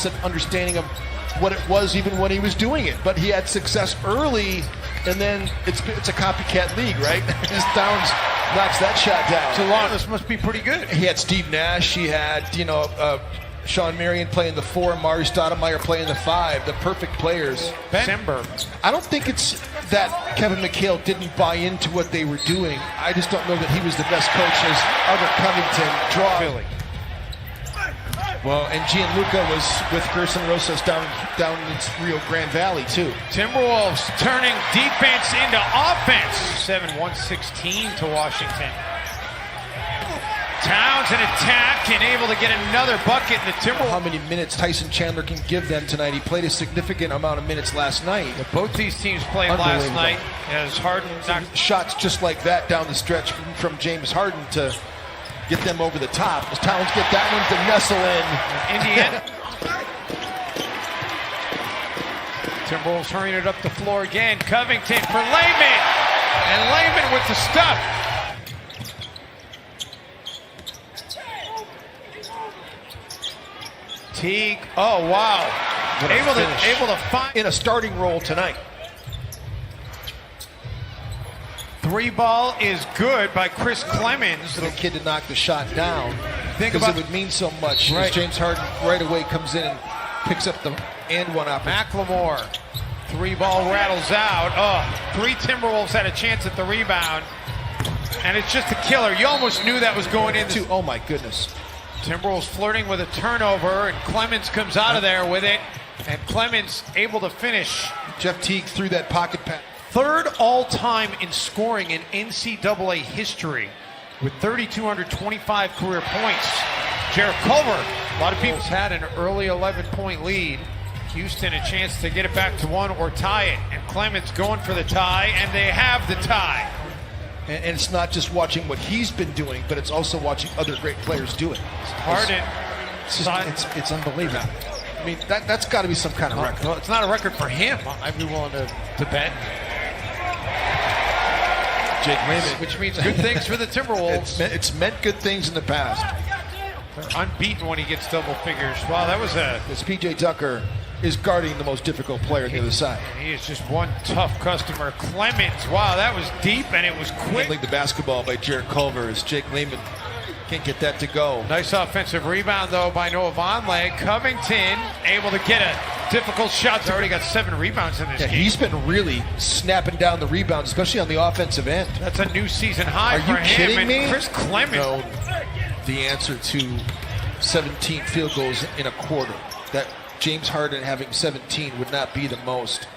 100% understanding of what it was even when he was doing it. But he had success early, and then it's a copycat league, right? His Downs knocks that shot down. So long, this must be pretty good. He had Steve Nash, he had, Sean Marion playing the 4, Mari Stoudemire playing the 5, the perfect players. December. I don't think it's that Kevin McHale didn't buy into what they were doing. I just don't know that he was the best coach as Albert Covington draw. Philly. Well, and Gianluca was with Gerson Rosas down in Rio Grande Valley too. Timberwolves turning defense into offense. 7-1-16 to Washington. Towns in attack and able to get another bucket in the Timberwolves. How many minutes Tyson Chandler can give them tonight? He played a significant amount of minutes last night. Both these teams played last night as Harden knocked shots just like that down the stretch from James Harden to get them over the top. As Towns get that one to nestle in. Indiana. Timberwolves hurrying it up the floor again. Covington for Layman. And Layman with the stuff. Teague. Oh, wow. Able to find in a starting role tonight. 3-ball is good by Chris Clemens. Little kid to knock the shot down. Think because about it would mean so much. Right. As James Harden right away comes in and picks up the and one up. McLemore. 3-ball rattles out. Oh, 3 Timberwolves had a chance at the rebound. And it's just a killer. You almost knew that was going in. Oh my goodness. Timberwolves flirting with a turnover, and Clemens comes out of there with it. And Clemens able to finish. Jeff Teague threw that pocket pass. 3rd all-time in scoring in NCAA history with 3,225 career points. Jarrett Culver, a lot of people had an early 11-point lead. Houston a chance to get it back to 1 or tie it. And Clemens going for the tie, and they have the tie. And it's not just watching what he's been doing, but it's also watching other great players do it. Harden. It's unbelievable. I mean, that's got to be some kind of record. Well, it's not a record for him. I'd be willing to bet. Jake Layman. Which means good things for the Timberwolves. It's meant good things in the past. They're unbeaten when he gets double figures. Wow, that was This P.J. Tucker is guarding the most difficult player on the other side. He is just one tough customer. Clemens, wow, that was deep and it was quick. Handling the basketball by Jarrett Culver as Jake Layman can't get that to go. Nice offensive rebound, though, by Noah Vonleh. Covington able to get a difficult shot. He's already got 7 rebounds in this game. He's been really snapping down the rebounds, especially on the offensive end. That's a new season high for him. Are you kidding me? Chris Clemens. No, the answer to 17 field goals in a quarter. That James Harden having 17 would not be the most.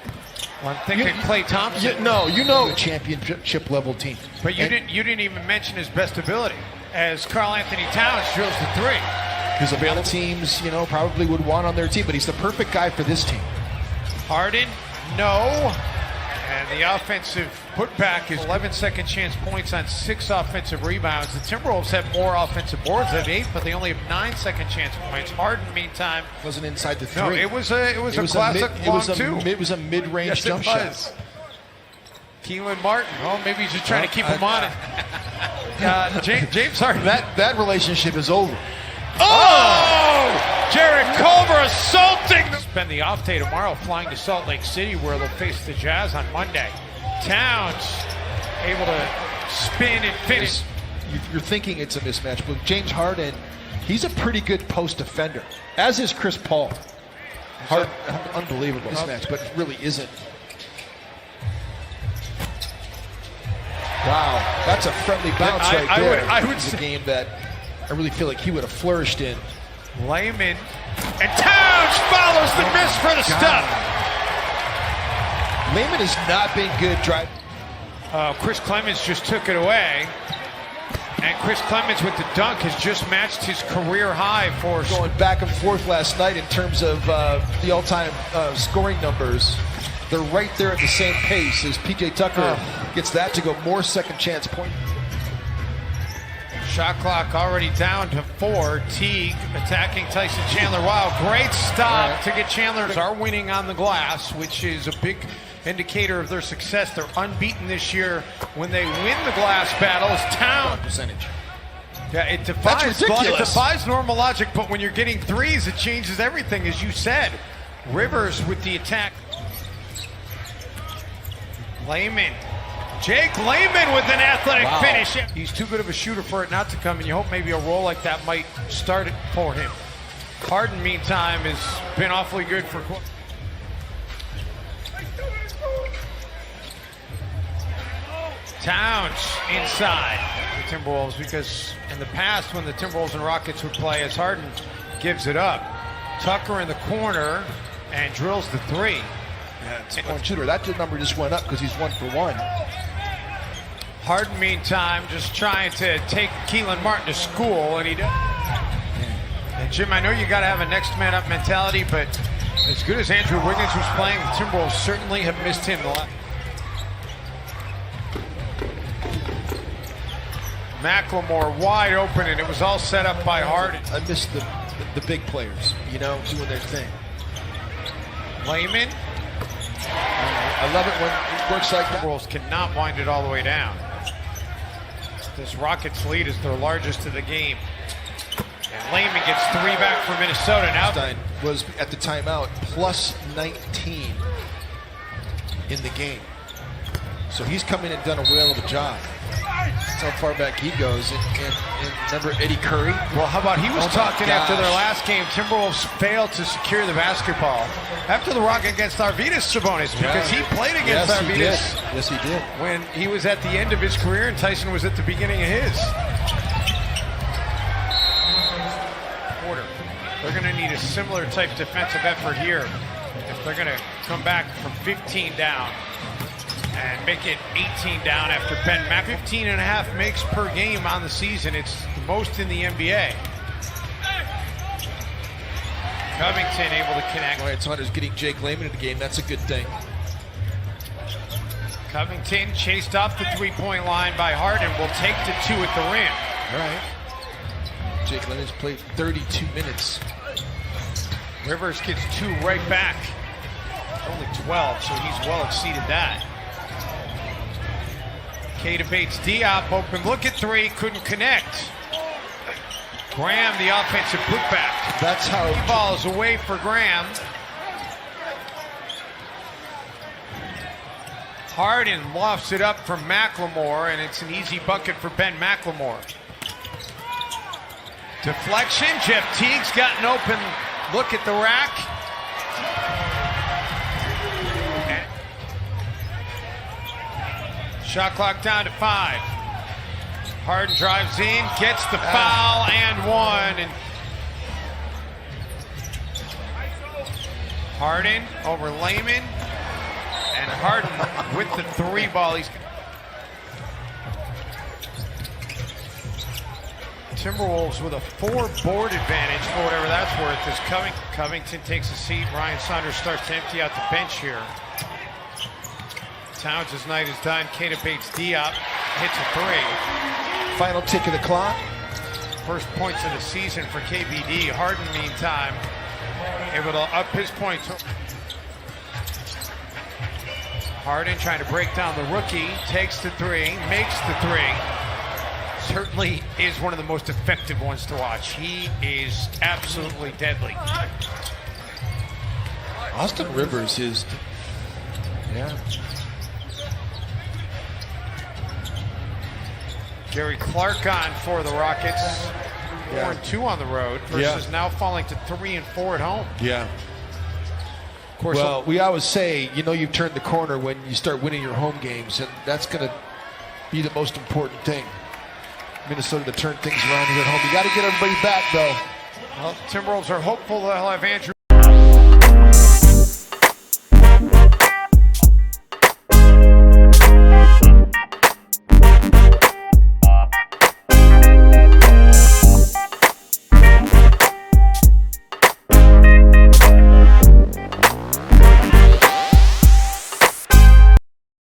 Well, I'm thinking Klay Thompson. A championship level team. But you didn't even mention his best ability, as Karl Anthony Towns drills the 3. His available teams, probably would want on their team, but he's the perfect guy for this team. Harden, no. And the offensive putback is 11 second chance points on 6 offensive rebounds. The Timberwolves have more offensive boards. They have 8, but they only have 9 second chance points. Harden, meantime, wasn't inside the 3. No, it was a classic long 2. It was a mid-range jump shot. Keelan Martin. Oh, maybe he's just trying to keep him on it. James Harden. That relationship is over. Oh! Jarrett Culver assaulting. Spend the off day tomorrow flying to Salt Lake City, where they'll face the Jazz on Monday. Towns able to spin and finish. You're thinking it's a mismatch, but James Harden, he's a pretty good post defender, as is Chris Paul. Unbelievable mismatch, but it really isn't. Wow, that's a friendly bounce right there. I would say a game that I really feel like he would have flourished in. Layman, and Towns follows the miss for the stuff. Layman has not been good driving. Chris Clemens just took it away. And Chris Clemens with the dunk has just matched his career high for going back and forth last night in terms of the all-time scoring numbers. They're right there at the same pace as P.J. Tucker gets that to go more second chance point. Shot clock already down to 4. Teague attacking Tyson Chandler. Wow, great stop to get Chandler. Are winning on the glass, which is a big indicator of their success. They're unbeaten this year when they win the glass battles. Town percentage. Yeah, it defies ridiculous. normal logic, but when you're getting threes, it changes everything, as you said. Rivers with the attack. Layman. Jake Layman with an athletic finish. He's too good of a shooter for it not to come, and you hope maybe a role like that might start it for him. Harden, meantime, has been awfully good for... Towns inside the Timberwolves, because in the past when the Timberwolves and Rockets would play, as Harden gives it up, Tucker in the corner and drills the three. Yeah, it's a one shooter. That number just went up because he's 1 for 1. Harden, meantime, just trying to take Keelan Martin to school, and he does. And Jim, I know you got to have a next man up mentality, but as good as Andrew Wiggins was playing, the Timberwolves certainly have missed him a lot. McLemore wide open, and it was all set up by Harden. I miss the big players, you know, doing their thing. Layman. I love it when it works like that. Timberwolves cannot wind it all the way down. This Rockets lead is their largest of the game. And Layman gets 3 back for Minnesota. Now Stein was at the timeout plus 19 in the game. So he's come in and done a whale of a job. That's how far back he goes. And remember Eddie Curry? Well, how about he was talking after their last game, Timberwolves failed to secure the basketball after the rock against Arvydas Sabonis, because he played against Arvydas. Yes, he did. When he was at the end of his career and Tyson was at the beginning of his. Porter. They're going to need a similar type defensive effort here if they're going to come back from 15 down and make it 18 down after Ben Mack. 15.5 makes per game on the season. It's the most in the NBA. Covington able to connect. Wyatt Saunders getting Jake Layman in the game. That's a good thing. Covington chased off the three-point line by Harden. Will take the 2 at the rim. All right. Jake Layman's played 32 minutes. Rivers gets 2 right back. Only 12, so he's well exceeded that. Keita Bates Diop open look at 3, couldn't connect. Graham, the offensive putback. That's how the ball is away for Graham. Harden lofts it up from McLemore, and it's an easy bucket for Ben McLemore. Deflection. Jeff Teague's got an open look at the rack. Shot clock down to 5. Harden drives in, gets the foul, and 1. And Harden over Layman, and Harden with the 3 ball. Timberwolves with a 4-board advantage for whatever that's worth. As Covington takes a seat, Ryan Saunders starts to empty out the bench here. Towns' night is done. Keita Bates Diop hits a 3. Final tick of the clock. First points of the season for KBD. Harden, meantime, able to up his points. Harden trying to break down the rookie. Takes the 3, makes the 3. Certainly is one of the most effective ones to watch. He is absolutely deadly. Austin Rivers is, Gary Clark on for the Rockets. 4-2 on the road versus now falling to 3-4 at home. Yeah. Of course. Well, we always say, you know, you've turned the corner when you start winning your home games, and that's going to be the most important thing. Minnesota to turn things around here at home. You got to get everybody back, though. Well, Timberwolves are hopeful they'll have Andrew